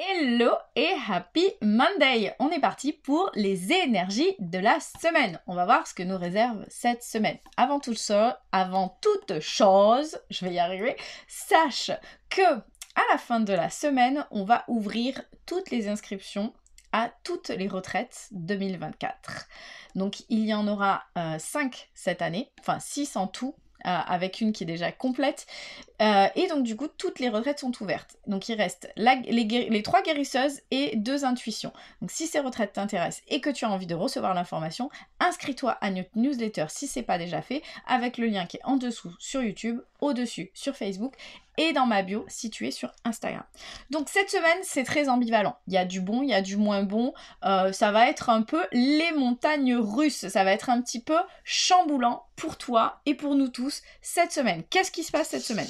Hello et happy Monday! On est parti pour les énergies de la semaine. On va voir ce que nous réserve cette semaine. Avant toute chose, je vais y arriver, sache que à la fin de la semaine, on va ouvrir toutes les inscriptions à toutes les retraites 2024. Donc il y en aura 5 cette année, enfin 6 en tout, avec une qui est déjà complète. Et donc du coup, toutes les retraites sont ouvertes. Donc il reste les 3 guérisseuses et 2 intuitions. Donc si ces retraites t'intéressent et que tu as envie de recevoir l'information, inscris-toi à notre newsletter si c'est pas déjà fait, avec le lien qui est en dessous sur YouTube, au-dessus sur Facebook et dans ma bio si tu es sur Instagram. Donc cette semaine, c'est très ambivalent. Il y a du bon, il y a du moins bon. Ça va être un peu les montagnes russes. Ça va être un petit peu chamboulant pour toi et pour nous tous cette semaine. Qu'est-ce qui se passe cette semaine ?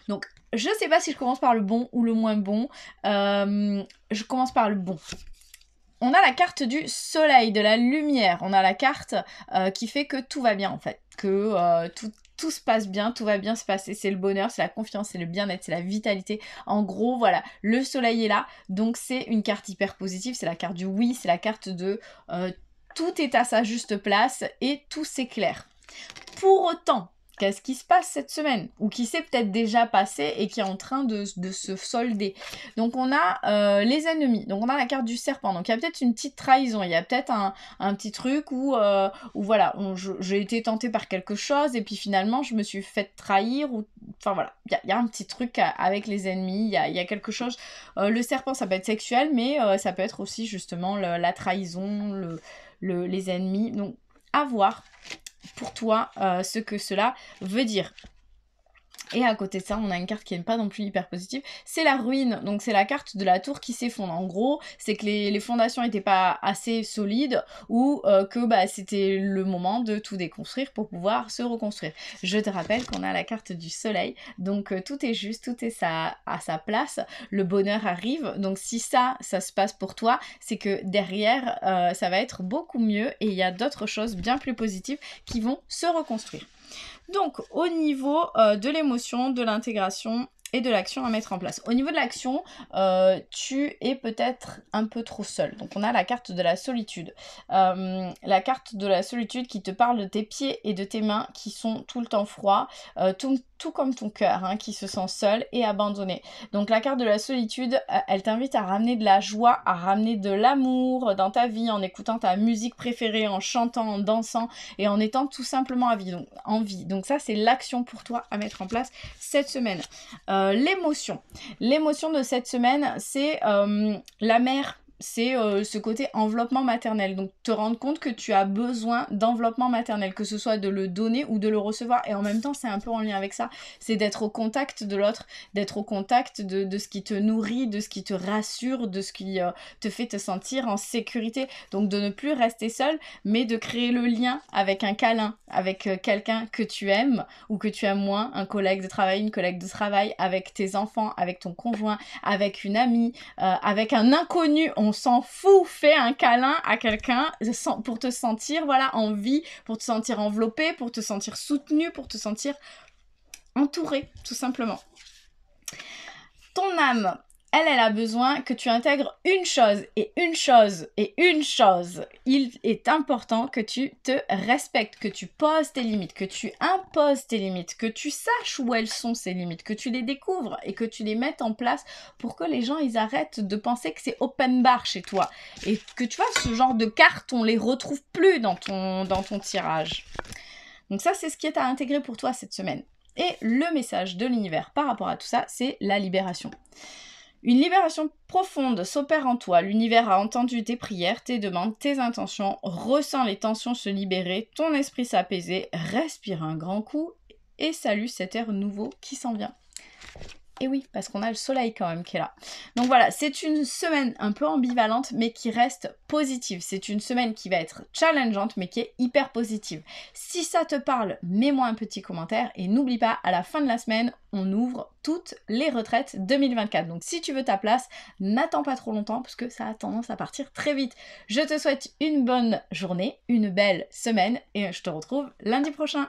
Donc, je sais pas si je commence par le bon ou le moins bon. Je commence par le bon. On a la carte du soleil, de la lumière. On a la carte qui fait que tout va bien en fait. Que tout se passe bien, tout va bien se passer. C'est le bonheur, c'est la confiance, c'est le bien-être, c'est la vitalité. En gros, voilà, le soleil est là. Donc, c'est une carte hyper positive. C'est la carte du oui, c'est la carte de tout est à sa juste place et tout s'éclaire. Pour autant, qu'est-ce qui se passe cette semaine? Ou qui s'est peut-être déjà passé et qui est en train de se solder. Donc on a les ennemis. Donc on a la carte du serpent. Donc il y a peut-être une petite trahison. Il y a peut-être un petit truc où voilà, j'ai été tentée par quelque chose et puis finalement je me suis fait trahir. Enfin voilà, il y a un petit truc avec les ennemis. Il y a quelque chose. Le serpent, ça peut être sexuel, mais ça peut être aussi justement la trahison, les ennemis. Donc à voir pour toi ce que cela veut dire. Et à côté de ça, on a une carte qui n'est pas non plus hyper positive, c'est la ruine. Donc c'est la carte de la tour qui s'effondre. En gros, c'est que les fondations n'étaient pas assez solides ou que c'était le moment de tout déconstruire pour pouvoir se reconstruire. Je te rappelle qu'on a la carte du soleil, donc tout est juste, tout est à sa place, le bonheur arrive. Donc si ça se passe pour toi, c'est que derrière, ça va être beaucoup mieux et il y a d'autres choses bien plus positives qui vont se reconstruire. Donc, au niveau de l'émotion, de l'intégration et de l'action à mettre en place. Au niveau de l'action, tu es peut-être un peu trop seul. Donc, on a la carte de la solitude. La carte de la solitude qui te parle de tes pieds et de tes mains qui sont tout le temps froids, tout comme ton cœur, hein, qui se sent seul et abandonné. Donc, la carte de la solitude, elle t'invite à ramener de la joie, à ramener de l'amour dans ta vie, en écoutant ta musique préférée, en chantant, en dansant et en étant tout simplement en vie. Donc ça, c'est l'action pour toi à mettre en place cette semaine. L'émotion de cette semaine, c'est la mère. C'est ce côté enveloppement maternel. Donc, te rendre compte que tu as besoin d'enveloppement maternel, que ce soit de le donner ou de le recevoir. Et en même temps, c'est un peu en lien avec ça. C'est d'être au contact de l'autre, d'être au contact de ce qui te nourrit, de ce qui te rassure, de ce qui te fait te sentir en sécurité. Donc, de ne plus rester seul, mais de créer le lien avec un câlin, avec quelqu'un que tu aimes ou que tu aimes moins, un collègue de travail, une collègue de travail, avec tes enfants, avec ton conjoint, avec une amie, avec un inconnu. On s'en fout, fais un câlin à quelqu'un pour te sentir en vie, pour te sentir enveloppé, pour te sentir soutenu, pour te sentir entouré, tout simplement. Ton âme, elle a besoin que tu intègres une chose. Il est important que tu te respectes, que tu poses tes limites, que tu imposes tes limites, que tu saches où elles sont ces limites, que tu les découvres et que tu les mettes en place pour que les gens, ils arrêtent de penser que c'est open bar chez toi. Et que tu vois, ce genre de cartes, on les retrouve plus dans ton tirage. Donc ça, c'est ce qui est à intégrer pour toi cette semaine. Et le message de l'univers par rapport à tout ça, c'est la libération. Une libération profonde s'opère en toi. L'univers a entendu tes prières, tes demandes, tes intentions, ressent les tensions se libérer, ton esprit s'apaiser, respire un grand coup et salue cet air nouveau qui s'en vient. Et oui, parce qu'on a le soleil quand même qui est là. Donc voilà, c'est une semaine un peu ambivalente, mais qui reste positive. C'est une semaine qui va être challengeante, mais qui est hyper positive. Si ça te parle, mets-moi un petit commentaire. Et n'oublie pas, à la fin de la semaine, on ouvre toutes les retraites 2024. Donc si tu veux ta place, n'attends pas trop longtemps, parce que ça a tendance à partir très vite. Je te souhaite une bonne journée, une belle semaine, et je te retrouve lundi prochain.